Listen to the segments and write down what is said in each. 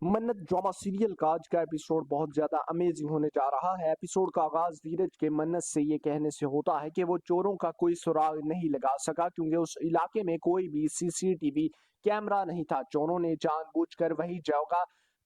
मन्नत drama serial का आज का एपिसोड बहुत ज्यादा अमेजिंग होने जा रहा है। एपिसोड का आगाज धीरज के मन्नत से ये कहने से होता है कि वो चोरों का कोई सुराग नहीं लगा सका क्योंकि उस इलाके में कोई भी सीसीटीवी कैमरा नहीं था। चोरों ने जानबूझकर वही जगह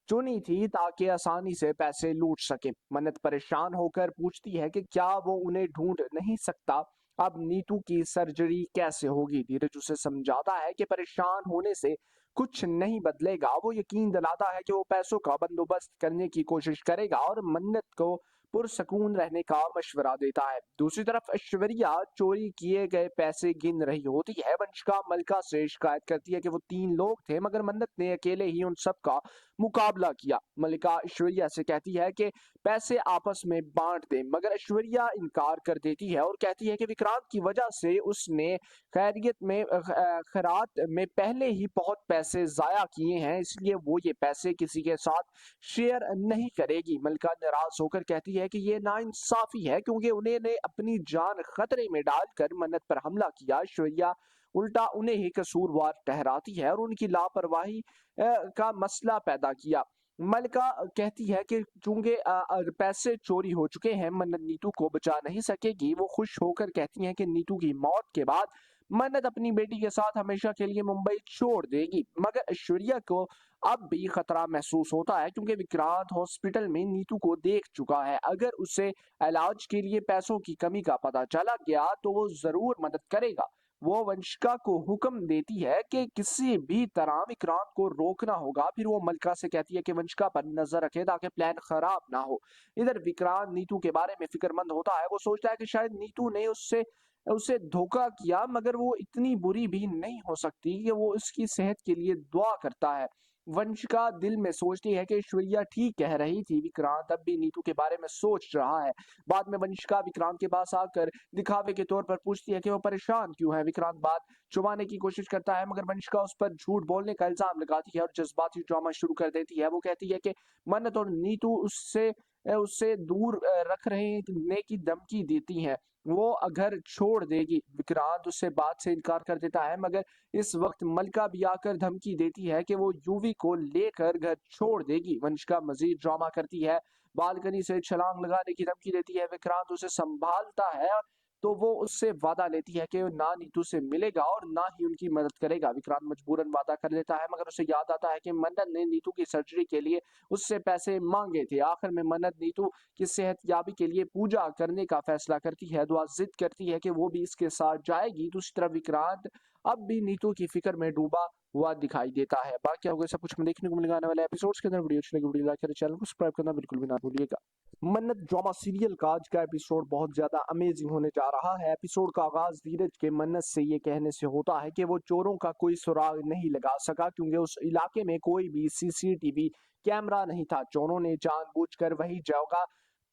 चुनी थी ताकि आसानी से पैसे लूट सके। मन्नत परेशान होकर पूछती है कि क्या वो उन्हें ढूंढ नहीं सकता। अब नीतू की सर्जरी कैसे होगी। धीरज उसे समझाता है कि परेशान होने से कुछ नहीं बदलेगा। वो यकीन दिलाता है कि वो पैसों का बंदोबस्त करने की कोशिश करेगा और मन्नत को पुरसकून रहने का मशवरा देता है। दूसरी तरफ ऐश्वर्या चोरी किए गए पैसे गिन रही होती है। वंशिका मलका से शिकायत करती है कि वो 3 लोग थे मगर मन्नत ने अकेले ही उन सब का मुकाबला किया। मलिका ऐश्वर्या से कहती है कि पैसे आपस में बांट दें मगर ऐश्वर्या इनकार कर देती है और कहती है कि विक्रांत की वजह से उसने खैरियत में खैरात में पहले ही बहुत पैसे जाया किए हैं, इसलिए वो ये पैसे किसी के साथ शेयर नहीं करेगी। मलिका नाराज होकर कहती है कि ये नाइंसाफी है क्योंकि उन्होंने अपनी जान खतरे में डालकर मन्नत पर हमला किया। ऐश्वर्या उल्टा उन्हें ही कसूरवार ठहराती है और उनकी लापरवाही का मसला पैदा किया। मलिका कहती है कि चूंकि पैसे चोरी हो चुके हैं, मन्नत नीतू को बचा नहीं सकेगी। वो खुश होकर कहती हैं कि नीतू की मौत के बाद मन्नत अपनी बेटी के साथ हमेशा के लिए मुंबई छोड़ देगी। मगर ऐश्वर्या को अब भी खतरा महसूस होता है क्योंकि विक्रांत हॉस्पिटल में नीतू को देख चुका है। अगर उसे इलाज के लिए पैसों की कमी का पता चला गया तो वो जरूर मदद करेगा। वो वंशिका को हुक्म देती है कि किसी भी तरह विक्रांत को रोकना होगा। फिर वो मलका से कहती है कि वंशिका पर नजर रखे ताकि प्लान खराब ना हो। इधर विक्रांत नीतू के बारे में फिक्रमंद होता है। वो सोचता है कि शायद नीतू ने उससे उसे धोखा किया मगर वो इतनी बुरी भी नहीं हो सकती कि वो उसकी सेहत के लिए दुआ करता है। वंशिका दिल में सोचती है कि ऐश्वर्या ठीक कह रही थी। विक्रांत अब भी नीतू के बारे में सोच रहा है। बाद में वंशिका विक्रांत के पास आकर दिखावे के तौर पर पूछती है कि वो परेशान क्यों है। विक्रांत बात छुपाने की कोशिश करता है मगर वंशिका उस पर झूठ बोलने का इल्जाम लगाती है और जज्बाती ड्रामा शुरू कर देती है। वो कहती है कि मन्नत और नीतू उससे उससे दूर रख रहने की धमकी देती हैं। वो घर छोड़ देगी। विक्रांत उससे बात से इनकार कर देता है मगर इस वक्त मलका भी आकर धमकी देती है कि वो यूवी को लेकर घर छोड़ देगी। वंशिका मजीद ड्रामा करती है, बालकनी से छलांग लगाने की धमकी देती है। विक्रांत उसे संभालता है तो वो उससे वादा लेती है कि वो ना नीतू से मिलेगा और ना ही उनकी मदद करेगा। विक्रांत मजबूरन वादा कर लेता है मगर उसे याद आता है कि मन्नत ने नीतू की सर्जरी के लिए उससे पैसे मांगे थे। आखिर में मन्नत नीतू की सेहतयाबी के लिए पूजा करने का फैसला करती है। दुआ जिद करती है कि वो भी इसके साथ जाएगी। दूसरी तरफ विक्रांत अब भी नीतू की फिक्र में डूबा हुआ दिखाई देता है। बाकी आपको सब कुछ देखने को मिलने वाले एपिसोड्स के अंदर। वीडियो अच्छी लगी वीडियो लाइक करें, चैनल को सब्सक्राइब करना बिल्कुल भी ना भूलिएगा। मन्नत ड्रामा सीरियल का आज का एपिसोड बहुत ज्यादा अमेजिंग होने जा रहा है। एपिसोड का आगाज धीरज के मन्नत से ये कहने से होता है कि वो चोरों का कोई सुराग नहीं लगा सका क्योंकि उस इलाके में कोई भी सीसीटीवी कैमरा नहीं था। चोरों ने जानबूझकर वही जगह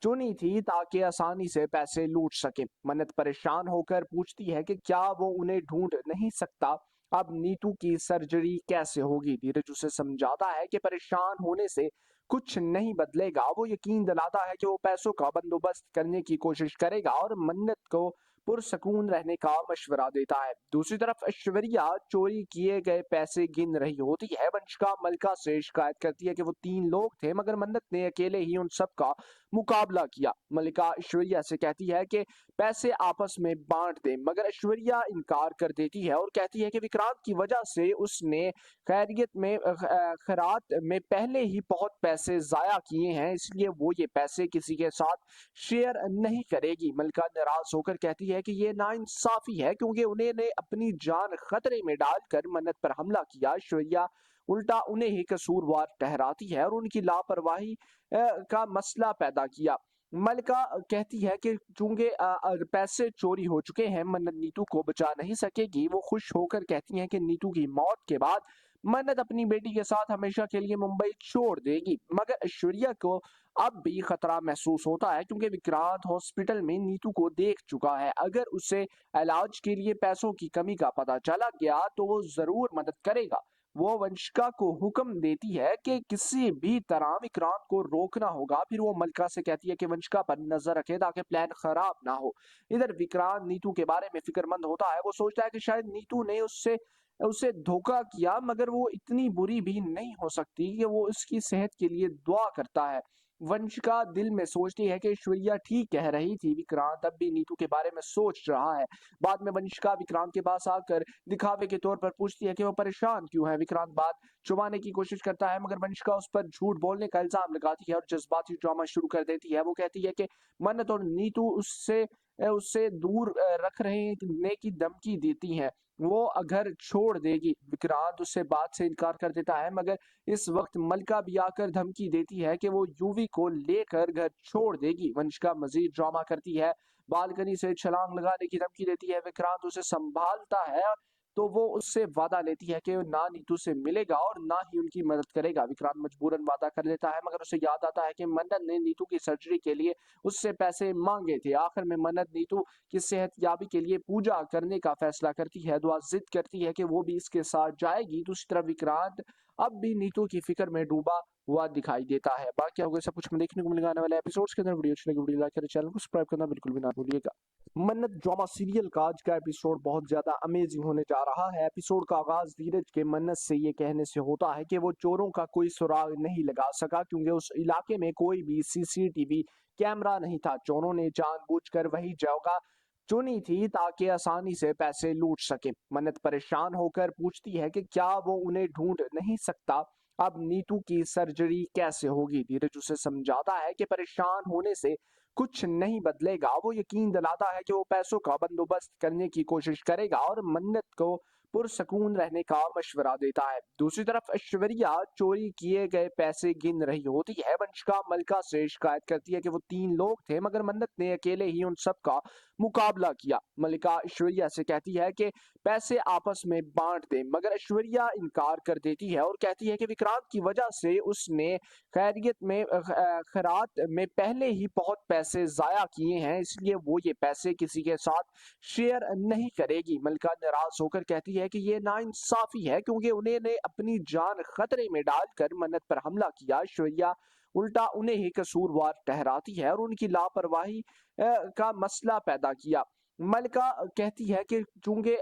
चुनी थी ताकि आसानी से पैसे लूट सके। मन्नत परेशान होकर पूछती है कि क्या वो उन्हें ढूंढ नहीं सकता। अब नीतू की सर्जरी कैसे होगी। धीरज उसे समझाता है कि परेशान होने से कुछ नहीं बदलेगा। वो यकीन दिलाता है कि वो पैसों का बंदोबस्त करने की कोशिश करेगा और मन्नत को पुरसकून रहने का मशवरा देता है। दूसरी तरफ ऐश्वर्या चोरी किए गए पैसे गिन रही होती है। वंशिका मलका से शिकायत करती है कि वो 3 लोग थे मगर मन्नत ने अकेले ही उन सब का मुकाबला किया। मलिका ऐश्वर्या से कहती है कि पैसे आपस में बांट दें मगर ऐश्वर्या इनकार कर देती है और कहती है कि विक्रांत की वजह से उसने खैरियत में खैरात में पहले ही बहुत पैसे जाया किए हैं, इसलिए वो ये पैसे किसी के साथ शेयर नहीं करेगी। मलिका नाराज होकर कहती है कि ये नाइंसाफी है क्योंकि उन्होंने अपनी जान खतरे में डालकर मन्नत पर हमला किया। ऐश्वर्या उल्टा उन्हें ही कसूरवार ठहराती है और उनकी लापरवाही का मसला पैदा किया। मलिका कहती है कि चूंकि पैसे चोरी हो चुके हैं, मन्नत नीतू को बचा नहीं सकेगी। वो खुश होकर कहती हैं कि नीतू की मौत के बाद मन्नत अपनी बेटी के साथ हमेशा के लिए मुंबई छोड़ देगी। मगर ऐश्वर्या को अब भी खतरा महसूस होता है क्योंकि विक्रांत हॉस्पिटल में नीतू को देख चुका है। अगर उसे इलाज के लिए पैसों की कमी का पता चला गया तो वो जरूर मदद करेगा। वो वंशिका को हुक्म देती है कि किसी भी तरह विक्रांत को रोकना होगा। फिर वो मलका से कहती है कि वंशिका पर नजर रखे ताकि प्लान खराब ना हो। इधर विक्रांत नीतू के बारे में फिक्रमंद होता है। वो सोचता है कि शायद नीतू ने उससे उसे धोखा किया, मगर वो इतनी बुरी भी नहीं हो सकती कि वो उसकी सेहत के लिए दुआ करता है। वंशिका दिल में सोचती है कि ऐश्वर्या ठीक कह रही थी, विक्रांत अब भी नीतू के बारे में सोच रहा है। बाद में वंशिका विक्रांत के पास आकर दिखावे के तौर पर पूछती है कि वो परेशान क्यों है। विक्रांत बात छुपाने की कोशिश करता है, मगर वंशिका उस पर झूठ बोलने का इल्जाम लगाती है और जज्बाती ड्रामा शुरू कर देती है। वो कहती है कि मन्नत और नीतू उससे उससे दूर रख रहने की धमकी देती हैं। वो घर छोड़ देगी। विक्रांत उससे बात से इनकार कर देता है, मगर इस वक्त मलका भी आकर धमकी देती है कि वो यूवी को लेकर घर छोड़ देगी। वंशिका मजीद ड्रामा करती है, बालकनी से छलांग लगाने की धमकी देती है। विक्रांत उसे संभालता है, तो वो उससे वादा लेती है कि वो ना नीतू से मिलेगा और ना ही उनकी मदद करेगा। विक्रांत मजबूरन वादा कर लेता है, मगर उसे याद आता है कि मन्नत ने नीतू की सर्जरी के लिए उससे पैसे मांगे थे। आखिर में मन्नत नीतू की सेहतयाबी के लिए पूजा करने का फैसला करती है। दुआ जिद करती है कि वो भी इसके साथ जाएगी। दूसरी तरफ विक्रांत अब भी नीतू की फिक्र में डूबा हुआ दिखाई देता है। बाकी आपको सब कुछ में देखने को मिलेगा आने वाले एपिसोड्स के अंदर। वीडियो अच्छी लगी वीडियो लाइक करें, चैनल को सब्सक्राइब करना बिल्कुल भी ना भूलिएगा। मन्नत ड्रामा सीरियल का आज का एपिसोड बहुत ज्यादा अमेजिंग होने जा रहा है। एपिसोड का आगाज धीरज के मन्नत से ये कहने से होता है कि वो चोरों का कोई सुराग नहीं लगा सका, क्योंकि उस इलाके में कोई भी सीसीटीवी कैमरा नहीं था। चोरों ने जानबूझकर वही जगह चुनी थी ताकि आसानी से पैसे लूट सके। मन्नत परेशान होकर पूछती है कि क्या वो उन्हें ढूंढ नहीं सकता। अब नीतू की सर्जरी कैसे होगी। धीरज उसे समझाता है कि परेशान होने से कुछ नहीं बदलेगा। वो यकीन दिलाता है कि वो पैसों का बंदोबस्त करने की कोशिश करेगा और मन्नत को पुरसकून रहने का मशवरा देता है। दूसरी तरफ ऐश्वर्या चोरी किए गए पैसे गिन रही होती है। वंशिका मलका से शिकायत करती है कि वो 3 लोग थे, मगर मन्नत ने अकेले ही उन सब का मुकाबला किया। मलिका ऐश्वर्या से कहती है कि पैसे आपस में बांट दें, मगर ऐश्वर्या इनकार कर देती है और कहती है कि विक्रांत की वजह से उसने खैरात में पहले ही बहुत पैसे जाया किए हैं, इसलिए वो ये पैसे किसी के साथ शेयर नहीं करेगी। मलिका नाराज होकर कहती है कि ये नाइंसाफी है, क्योंकि उन्होंने अपनी जान खतरे में डालकर मन्नत पर हमला किया। ऐश्वर्या उल्टा उन्हें ही कसूरवार ठहराती है और उनकी लापरवाही का मसला पैदा किया। मलिका कहती है कि चूंकि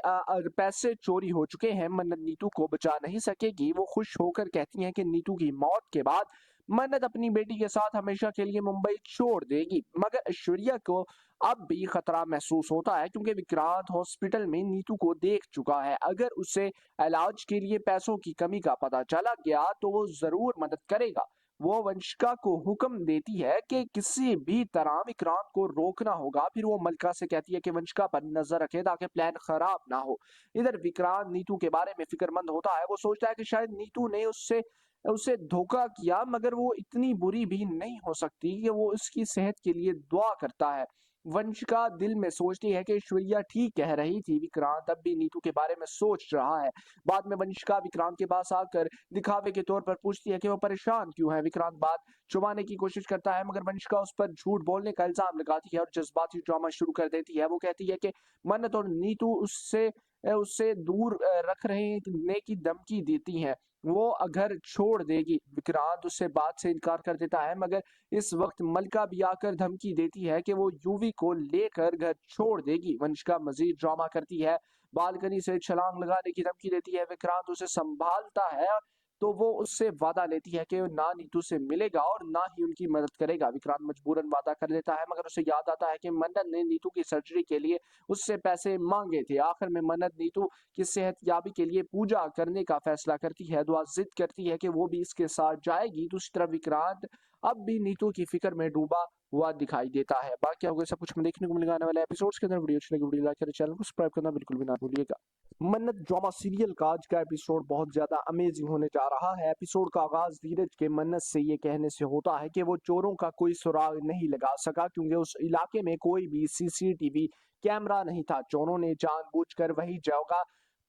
पैसे चोरी हो चुके हैं, मन्नत नीतू को बचा नहीं सकेगी। वो खुश होकर कहती हैं कि नीतू की मौत के बाद मन्नत अपनी बेटी के साथ हमेशा के लिए मुंबई छोड़ देगी। मगर ऐश्वर्या को अब भी खतरा महसूस होता है, क्योंकि विक्रांत हॉस्पिटल में नीतू को देख चुका है। अगर उसे इलाज के लिए पैसों की कमी का पता चला गया तो वो जरूर मदद करेगा। वो वंशिका को हुक्म देती है कि किसी भी तरह विक्रांत को रोकना होगा। फिर वो मलका से कहती है कि वंशिका पर नजर रखे ताकि प्लान खराब ना हो। इधर विक्रांत नीतू के बारे में फिक्रमंद होता है। वो सोचता है कि शायद नीतू ने उससे उसे धोखा किया, मगर वो इतनी बुरी भी नहीं हो सकती कि वो उसकी सेहत के लिए दुआ करता है। वंशिका दिल में सोचती है कि ऐश्वर्या ठीक कह रही थी, विक्रांत अब भी नीतू के बारे में सोच रहा है। बाद में वंशिका विक्रांत के पास आकर दिखावे के तौर पर पूछती है कि वो परेशान क्यों है। विक्रांत बात छुपाने की कोशिश करता है, मगर वंशिका उस पर झूठ बोलने का इल्जाम लगाती है और जज्बाती ड्रामा शुरू कर देती है। वो कहती है कि मन्नत और नीतू उससे उससे दूर रख रहने की धमकी देती हैं। वो घर छोड़ देगी। विक्रांत उससे बात से इनकार कर देता है, मगर इस वक्त मलका भी आकर धमकी देती है कि वो यूवी को लेकर घर छोड़ देगी। वंशिका मजीद ड्रामा करती है, बालकनी से छलांग लगाने की धमकी देती है। विक्रांत उसे संभालता है, तो वो उससे वादा लेती है कि वो ना नीतू से मिलेगा और ना ही उनकी मदद करेगा। विक्रांत मजबूरन वादा कर लेता है, मगर उसे याद आता है कि मन्नत ने नीतू की सर्जरी के लिए उससे पैसे मांगे थे। आखिर में मन्नत नीतू की सेहतयाबी के लिए पूजा करने का फैसला करती है। दुआ जिद करती है कि वो भी इसके साथ जाएगी। दूसरी तरफ विक्रांत अब भी नीतू की फिक्र में डूबा हुआ दिखाई देता है। बाकी आपको सब कुछ में देखने को मिलेगा आने वाले एपिसोड्स के अंदर। वीडियो अच्छी लगी वीडियो लाइक करें, चैनल को सब्सक्राइब करना बिल्कुल भी ना भूलिएगा। मन्नत ड्रामा सीरियल का आज का एपिसोड बहुत ज्यादा अमेजिंग होने जा रहा है। एपिसोड का आगाज धीरज के मन्नत से ये कहने से होता है कि वो चोरों का कोई सुराग नहीं लगा सका, क्योंकि उस इलाके में कोई भी सीसीटीवी कैमरा नहीं था। चोरों ने जानबूझकर वही जगह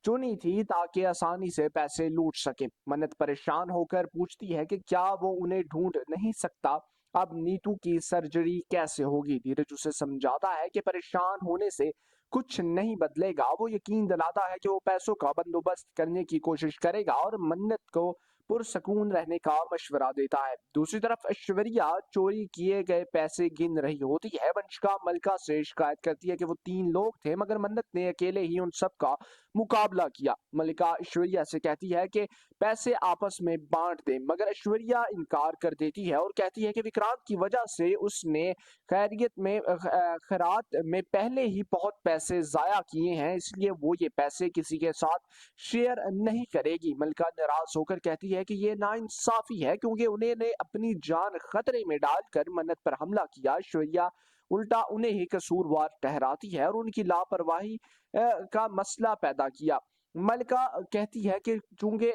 चुनी थी ताकि आसानी से पैसे लूट सके। मन्नत परेशान होकर पूछती है कि क्या वो उन्हें ढूंढ नहीं सकता। अब नीतू की सर्जरी कैसे होगी। धीरज उसे समझाता है कि परेशान होने से कुछ नहीं बदलेगा। वो यकीन दिलाता है कि वो पैसों का बंदोबस्त करने की कोशिश करेगा और मन्नत को पुरसकून रहने का मशवरा देता है। दूसरी तरफ ऐश्वर्या चोरी किए गए पैसे गिन रही होती है। वंशिका मलका से शिकायत करती है कि वो 3 लोग थे, मगर मन्नत ने अकेले ही उन सब का मुकाबला किया। मल्लिका ऐश्वर्या से कहती है कि पैसे आपस में बांट दें, मगर ऐश्वर्या इनकार कर देती है और कहती है कि विक्रांत की वजह से उसने खैरात में पहले ही बहुत पैसे जाया किए हैं, इसलिए वो ये पैसे किसी के साथ शेयर नहीं करेगी। मल्लिका नाराज होकर कहती है कि ये नाइंसाफी है क्योंकि उन्होंने अपनी जान खतरे में डालकर मन्नत पर हमला किया। ऐश्वर्या उल्टा उन्हें ही कसूरवार ठहराती है और उनकी लापरवाही का मसला पैदा किया। मल्लिका कहती है कि चूंकि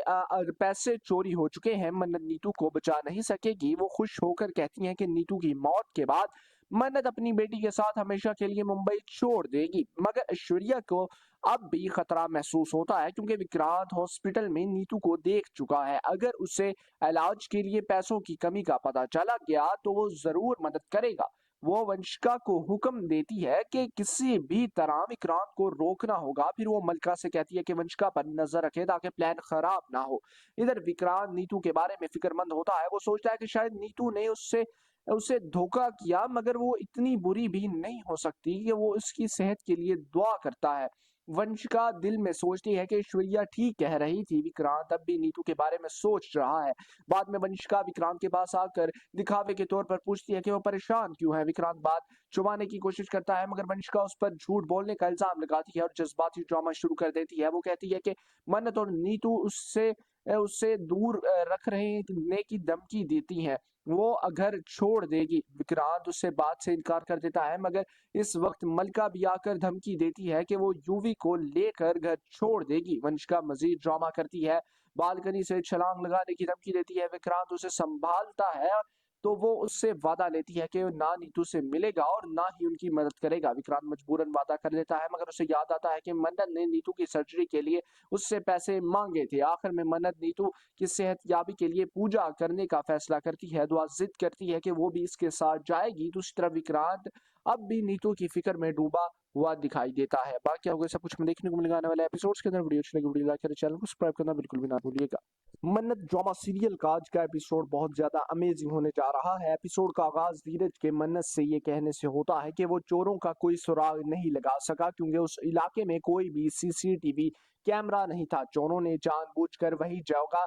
पैसे चोरी हो चुके हैं, मन्नत नीतू को बचा नहीं सकेगी। वो खुश होकर कहती हैं कि नीतू की मौत के बाद मन्नत अपनी बेटी के साथ हमेशा के लिए मुंबई छोड़ देगी, मगर ऐश्वर्या को अब भी खतरा महसूस होता है क्योंकि विक्रांत हॉस्पिटल में नीतू को देख चुका है। अगर उसे इलाज के लिए पैसों की कमी का पता चला गया तो वो जरूर मदद करेगा। वो वंशिका को हुक्म देती है कि किसी भी तरह विक्रांत को रोकना होगा। फिर वो मल्लिका से कहती है कि वंशिका पर नजर रखे ताकि प्लान खराब ना हो। इधर विक्रांत नीतू के बारे में फिक्रमंद होता है। वो सोचता है कि शायद नीतू ने उससे उसे धोखा किया, मगर वो इतनी बुरी भी नहीं हो सकती कि वो उसकी सेहत के लिए दुआ करता है। वंशिका दिल में सोचती है कि ऐश्वर्या ठीक कह रही थी, विक्रांत अब भी नीतू के बारे में सोच रहा है। बाद में वंशिका विक्रांत के पास आकर दिखावे के तौर पर पूछती है कि वो परेशान क्यों है। विक्रांत बात छुपाने की कोशिश करता है, मगर वंशिका उस पर झूठ बोलने का इल्जाम लगाती है और जज्बाती ड्रामा शुरू कर देती है। वो कहती है कि मन्नत और नीतू उससे उससे दूर रख रहने की धमकी देती हैं, वो घर छोड़ देगी। विक्रांत उससे बात से इनकार कर देता है, मगर इस वक्त मल्लिका भी आकर धमकी देती है कि वो यूवी को लेकर घर छोड़ देगी। वंशिका मजीद ड्रामा करती है, बालकनी से छलांग लगाने की धमकी देती है। विक्रांत उसे संभालता है तो वो उससे वादा लेती है कि वो ना नीतू से मिलेगा और ना ही उनकी मदद करेगा। विक्रांत मजबूरन वादा कर लेता है, मगर उसे याद आता है कि मन्नत ने नीतू की सर्जरी के लिए उससे पैसे मांगे थे। आखिर में मन्नत नीतू की सेहतयाबी के लिए पूजा करने का फैसला करती है। दुआ जिद करती है कि वो भी इसके साथ जाएगी। दूसरी तरफ विक्रांत अब भी नीतू की फिक्र में डूबा हुआ दिखाई देता है। बाकी आपको सब कुछ देखने को मिलने वाले एपिसोड्स के अंदर। वीडियो अच्छी लगी वीडियो लाइक करें, चैनल को सब्सक्राइब करना बिल्कुल भी ना भूलिएगा। मन्नत ड्रामा सीरियल का आज का एपिसोड बहुत ज्यादा अमेजिंग होने जा रहा है। एपिसोड का आगाज धीरज के मन्नत से ये कहने से होता है कि वो चोरों का कोई सुराग नहीं लगा सका क्योंकि उस इलाके में कोई भी सीसीटीवी कैमरा नहीं था। चोरों ने जानबूझकर वही जगह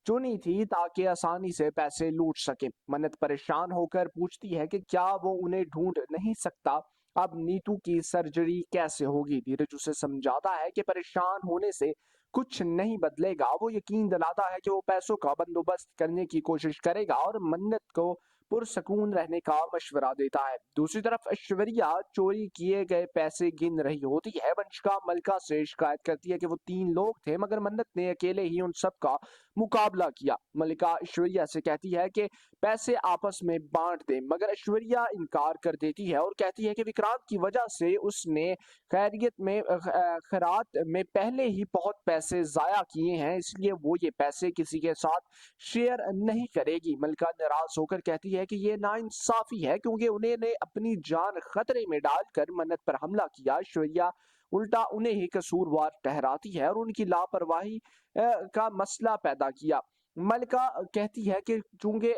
चुनी थी ताकि आसानी से पैसे लूट सके। मन्नत परेशान होकर पूछती है कि क्या वो उन्हें ढूंढ नहीं सकता। अब नीतू की सर्जरी कैसे होगी। धीरज उसे समझाता है कि परेशान होने से कुछ नहीं बदलेगा। वो यकीन दिलाता है कि वो पैसों का बंदोबस्त करने की कोशिश करेगा और मन्नत को पुरसकून रहने का मशवरा देता है। दूसरी तरफ ऐश्वर्या चोरी किए गए पैसे गिन रही होती है। वंशिका मल्लिका से शिकायत करती है कि वो 3 लोग थे, मगर मन्नत ने अकेले ही उन सब का मुकाबला किया। मल्लिका ऐश्वर्या से कहती है कि पैसे आपस में बांट दें, मगर ऐश्वर्या इनकार कर देती है और कहती है कि विक्रांत की वजह से उसने खैरात में पहले ही बहुत पैसे जाया किए हैं, इसलिए वो ये पैसे किसी के साथ शेयर नहीं करेगी। मल्लिका नाराज होकर कहती है कि ये नाइंसाफी है क्योंकि उन्होंने अपनी जान खतरे में डालकर मन्नत पर हमला किया। ऐश्वर्या उल्टा उन्हें ही कसूरवार ठहराती है और उनकी लापरवाही का मसला पैदा किया। मल्लिका कहती है कि चूंकि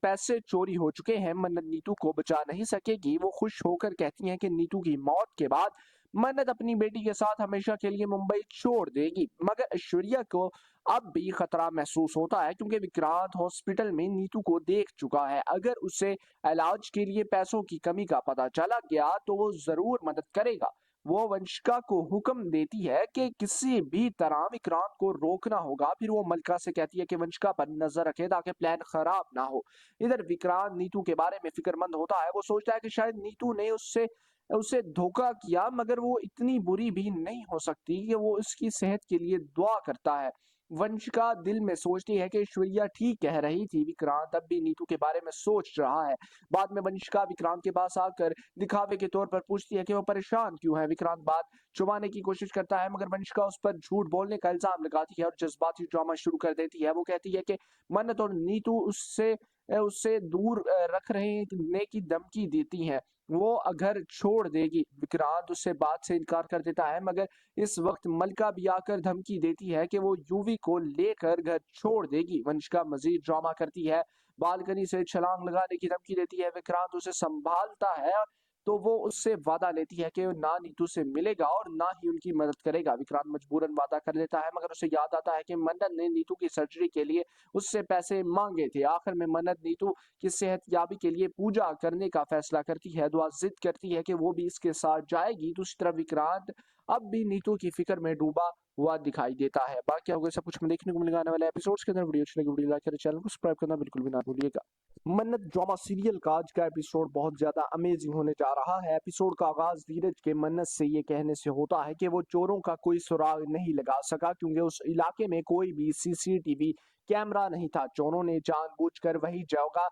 पैसे चोरी हो चुके हैं, मन्नत नीतू को बचा नहीं सकेगी। वो खुश होकर कहती हैं कि नीतू की मौत के बाद मन्नत अपनी बेटी के साथ हमेशा के लिए मुंबई छोड़ देगी, मगर ऐश्वर्या को अब भी खतरा महसूस होता है क्योंकि विक्रांत हॉस्पिटल में नीतू को देख चुका है। अगर उसे इलाज के लिए पैसों की कमी का पता चला गया तो वो जरूर मदद करेगा। वो वंशिका को हुक्म देती है कि किसी भी तरह विक्रांत को रोकना होगा। फिर वो मल्लिका से कहती है कि वंशिका पर नजर रखे ताकि प्लान खराब ना हो। इधर विक्रांत नीतू के बारे में फिक्रमंद होता है। वो सोचता है कि शायद नीतू ने उससे उसे धोखा किया, मगर वो इतनी बुरी भी नहीं हो सकती कि वो उसकी सेहत के लिए दुआ करता है। वंशिका दिल में सोचती है कि ऐश्वर्या ठीक कह रही थी, विक्रांत अब भी नीतू के बारे में सोच रहा है। बाद में वंशिका विक्रांत के पास आकर दिखावे के तौर पर पूछती है कि वो परेशान क्यों है। विक्रांत बात छुपाने की कोशिश करता है, मगर वंशिका उस पर झूठ बोलने का इल्जाम लगाती है और जज्बाती ड्रामा शुरू कर देती है। वो कहती है कि मन्नत और नीतू उससे उससे दूर रख रहने की धमकी देती हैं, वो घर छोड़ देगी। विक्रांत उससे बात से इनकार कर देता है, मगर इस वक्त मल्लिका भी आकर धमकी देती है कि वो यूवी को लेकर घर छोड़ देगी। वंशिका मजीद ड्रामा करती है, बालकनी से छलांग लगाने की धमकी देती है। विक्रांत उसे संभालता है तो वो उससे वादा लेती है कि ना नीतू से मिलेगा और ना ही उनकी मदद करेगा। विक्रांत मजबूरन वादा कर लेता है, मगर उसे याद आता है कि मन्नत ने नीतू की सर्जरी के लिए उससे पैसे मांगे थे। आखिर में मन्नत नीतू की सेहतयाबी के लिए पूजा करने का फैसला करती है। दुआ जिद करती है कि वो भी इसके साथ जाएगी। दूसरी तरफ विक्रांत अब भी नीतू की फिक्र में डूबा हुआ दिखाई देता है। बाकी आपको सब कुछ में देखने को मिलेगा आने वाले एपिसोड्स के अंदर। वीडियो अच्छी लगी वीडियो लाइक करें, चैनल को सब्सक्राइब करना बिल्कुल भी ना भूलिएगा। मन्नत ड्रामा सीरियल का आज का एपिसोड बहुत ज्यादा अमेजिंग होने जा रहा है। एपिसोड का आगाज धीरज के मन्नत से ये कहने से होता है कि वो चोरों का कोई सुराग नहीं लगा सका, क्योंकि उस इलाके में कोई भी सीसीटीवी कैमरा नहीं था। चोरों ने जानबूझकर वही जगह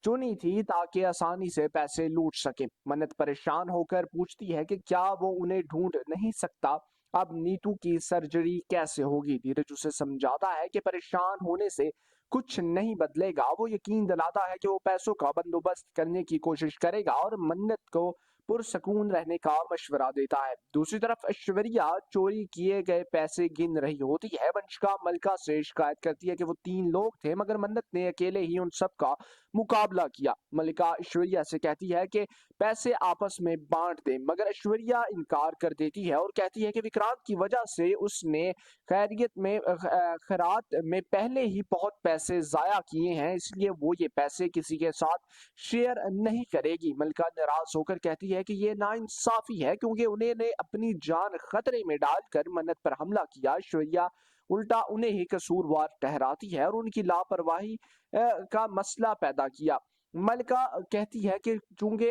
चुनी थी ताकि आसानी से पैसे लूट सके। मन्नत परेशान होकर पूछती है कि क्या वो उन्हें ढूंढ नहीं सकता। अब नीतू की सर्जरी कैसे होगी। धीरज उसे समझाता है कि परेशान होने से कुछ नहीं बदलेगा। वो यकीन दिलाता है कि वो पैसों का बंदोबस्त करने की कोशिश करेगा और मन्नत को पुरसकून रहने का मशवरा देता है। दूसरी तरफ ऐश्वर्या चोरी किए गए पैसे गिन रही होती है। वंशिका मल्लिका से शिकायत करती है कि वो 3 लोग थे, मगर मन्नत ने अकेले ही उन सब का मुकाबला किया। मल्लिका ऐश्वर्या से कहती है कि पैसे आपस में बांट दें, मगर ऐश्वर्या इनकार कर देती है और कहती है कि विक्रांत की वजह से उसने खैरात में पहले ही बहुत पैसे जाया किए हैं, इसलिए वो ये पैसे किसी के साथ शेयर नहीं करेगी। मल्लिका नाराज होकर कहती है कि ये नाइंसाफी है, क्योंकि उन्होंने अपनी जान खतरे में डालकर मन्नत पर हमला किया। ऐश्वर्या उल्टा उन्हें ही कसूरवार ठहराती है और उनकी लापरवाही का मसला पैदा किया। मल्लिका कहती है कि चूंकि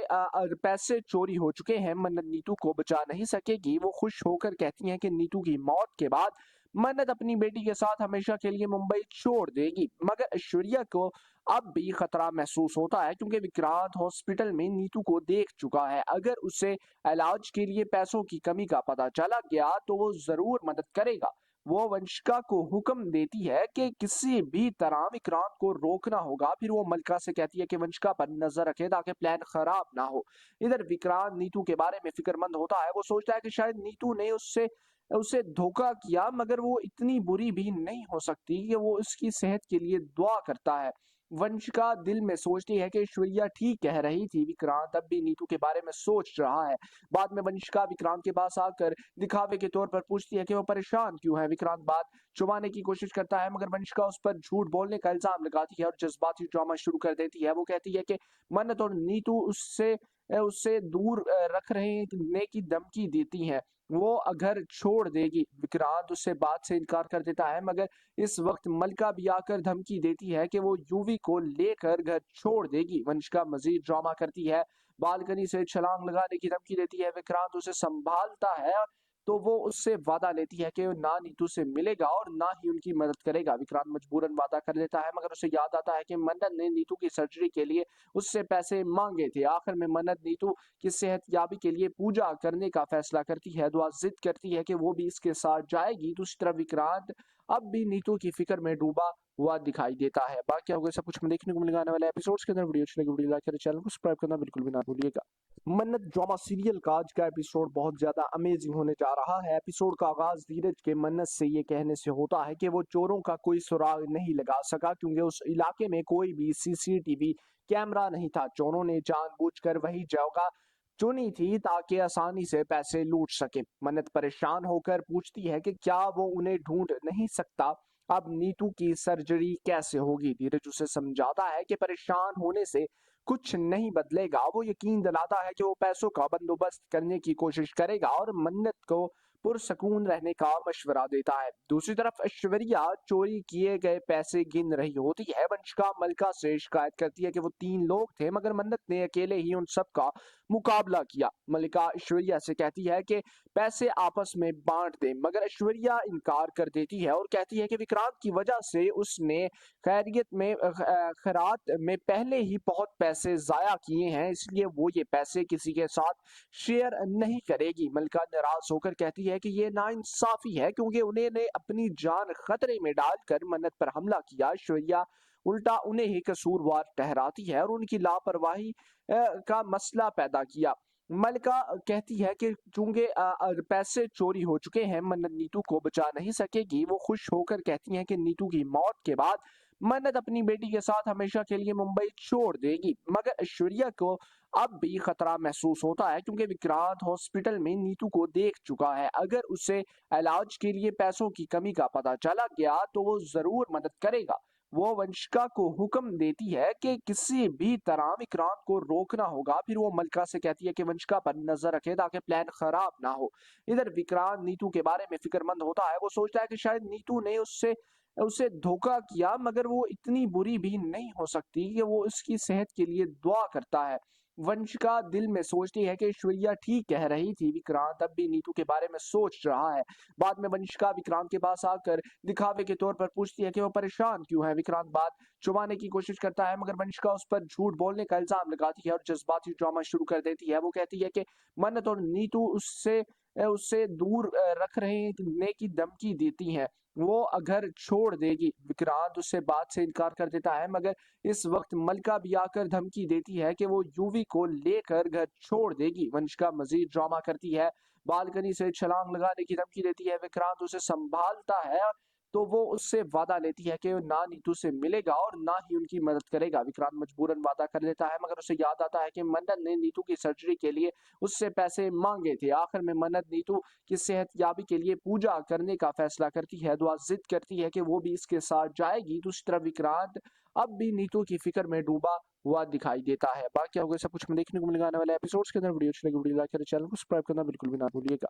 पैसे चोरी हो चुके हैं, मन्नत नीतू को बचा नहीं सकेगी। वो खुश होकर कहती हैं कि नीतू की मौत के बाद मन्नत अपनी बेटी के साथ हमेशा के लिए मुंबई छोड़ देगी। मगर ऐश्वर्या को अब भी खतरा महसूस होता है, क्योंकि विक्रांत हॉस्पिटल में नीतू को देख चुका है। अगर उसे इलाज के लिए पैसों की कमी का पता चला गया तो वो जरूर मदद करेगा। वो वंशिका को हुक्म देती है कि किसी भी तरह विक्रांत को रोकना होगा। फिर वो मल्लिका से कहती है कि वंशिका पर नजर रखे ताकि प्लान खराब ना हो। इधर विक्रांत नीतू के बारे में फिक्रमंद होता है। वो सोचता है कि शायद नीतू ने उससे उसे धोखा किया, मगर वो इतनी बुरी भी नहीं हो सकती कि वो उसकी सेहत के लिए दुआ करता है। वंशिका दिल में सोचती है कि ऐश्वर्या ठीक कह रही थी। विक्रांत अब भी नीतू के बारे में सोच रहा है। बाद में वंशिका विक्रांत के पास आकर दिखावे के तौर पर पूछती है कि वो परेशान क्यों है। विक्रांत बात छुपाने की कोशिश करता है, मगर वंशिका उस पर झूठ बोलने का इल्जाम लगाती है और जज्बाती ड्रामा शुरू कर देती है। वो कहती है कि मन्नत और नीतू उससे उससे दूर रख रहने की धमकी देती हैं। वो घर छोड़ देगी। विक्रांत उससे बात से इनकार कर देता है, मगर इस वक्त मल्लिका भी आकर धमकी देती है कि वो यूवी को लेकर घर छोड़ देगी। वंशिका मजीद ड्रामा करती है, बालकनी से छलांग लगाने की धमकी देती है। विक्रांत उसे संभालता है तो वो उससे वादा लेती है कि वो ना नीतू से मिलेगा और ना ही उनकी मदद करेगा। विक्रांत मजबूरन वादा कर लेता है, मगर उसे याद आता है कि मन्नत ने नीतू की सर्जरी के लिए उससे पैसे मांगे थे। आखिर में मन्नत नीतू की सेहतयाबी के लिए पूजा करने का फैसला करती है। दुआ जिद करती है कि वो भी इसके साथ जाएगी। दूसरी तरफ विक्रांत अब भी नीतू की फिक्र में डूबा हुआ दिखाई देता है। बाकी आपको सब कुछ में देखने को मिलेगा आने वाले एपिसोड्स के अंदर। वीडियो अच्छी लगी वीडियो लाइक करें, चैनल को सब्सक्राइब करना बिल्कुल भी ना भूलिएगा। मन्नत ड्रामा सीरियल का आज का एपिसोड बहुत ज्यादा अमेजिंग होने जा रहा है। एपिसोड का आगाज धीरज के मन्नत से ये कहने से होता है कि वो चोरों का कोई सुराग नहीं लगा सका, क्योंकि उस इलाके में कोई भी सीसीटीवी कैमरा नहीं था। चोरों ने जानबूझकर वही जगह चुनी थी ताकि आसानी से पैसे लूट सके। मन्नत परेशान होकर पूछती है कि क्या वो उन्हें ढूंढ नहीं सकता। अब नीतू की सर्जरी कैसे होगी। धीरज उसे समझाता है कि परेशान होने से कुछ नहीं बदलेगा। वो यकीन दिलाता है कि वो पैसों का बंदोबस्त करने की कोशिश करेगा और मन्नत को पुरसकून रहने का मशवरा देता है। दूसरी तरफ ऐश्वर्या चोरी किए गए पैसे गिन रही होती है। वंशिका मल्लिका से शिकायत करती है कि वो 3 लोग थे, मगर मन्नत ने अकेले ही उन सब का मुकाबला किया। मल्लिका ऐश्वर्या से कहती है कि पैसे आपस में बांट दें, मगर ऐश्वर्या इनकार कर देती है और कहती है कि विक्रांत की वजह से उसने खैरात में पहले ही बहुत पैसे जाया किए हैं, इसलिए वो ये पैसे किसी के साथ शेयर नहीं करेगी। मल्लिका नाराज होकर कहती है कि ये नाइंसाफी है, क्योंकि उन्होंने अपनी जान खतरे में डालकर मन्नत पर हमला किया। ऐश्वर्या उल्टा उन्हें ही कसूरवार ठहराती है और उनकी लापरवाही का मसला पैदा किया। मल्लिका कहती है कि चूंकि पैसे चोरी हो चुके हैं, मन्नत नीतू को बचा नहीं सकेगी। वो खुश होकर कहती हैं कि नीतू की मौत के बाद मन्नत अपनी बेटी के साथ हमेशा के लिए मुंबई छोड़ देगी, मगर ऐश्वर्या को अब भी खतरा महसूस होता है क्योंकि विक्रांत हॉस्पिटल में नीतू को देख चुका है। अगर उसे इलाज के लिए पैसों की कमी का पता चला गया तो वो जरूर मदद करेगा। वो वंशिका को हुक्म देती है कि किसी भी तरह विक्रांत को रोकना होगा। फिर वो मलका से कहती है कि वंशिका पर नजर रखे ताकि प्लान खराब ना हो। इधर विक्रांत नीतू के बारे में फिक्रमंद होता है। वो सोचता है कि शायद नीतू ने उससे उसे धोखा किया, मगर वो इतनी बुरी भी नहीं हो सकती। कि वो उसकी सेहत के लिए दुआ करता है। वंशिका दिल में सोचती है कि ऐश्वर्या ठीक कह रही थी। विक्रांत अब भी नीतू के बारे में सोच रहा है। बाद में वंशिका विक्रांत के पास आकर दिखावे के तौर पर पूछती है कि वो परेशान क्यों है। विक्रांत बात छुपाने की कोशिश करता है, मगर वंशिका उस पर झूठ बोलने का इल्जाम लगाती है और जज्बाती ड्रामा शुरू कर देती है। वो कहती है कि मन्नत और नीतू उससे उससे दूर रख रहने की धमकी देती हैं। वो घर छोड़ देगी। विक्रांत उससे बात से इनकार कर देता है, मगर इस वक्त मलका भी आकर धमकी देती है कि वो यूवी को लेकर घर छोड़ देगी। वंशिका मजीद ड्रामा करती है, बालकनी से छलांग लगाने की धमकी देती है। विक्रांत उसे संभालता है तो वो उससे वादा लेती है कि वो ना नीतू से मिलेगा और ना ही उनकी मदद करेगा। विक्रांत मजबूरन वादा कर लेता है, मगर उसे याद आता है कि मन्नत ने नीतू की सर्जरी के लिए उससे पैसे मांगे थे। आखिर में मन्नत नीतू की सेहतयाबी के लिए पूजा करने का फैसला करती है। दुआ जिद करती है कि वो भी इसके साथ जाएगी। दूसरी तरफ विक्रांत अब भी नीतू की फिक्र में डूबा हुआ दिखाई देता है। बाकी आपको सब कुछ देखने को मिलेगा आने वाले एपिसोड्स के अंदर। वीडियो अच्छी लगी वीडियो लाइक करें, चैनल को सब्सक्राइब करना बिल्कुल भी ना भूलिएगा।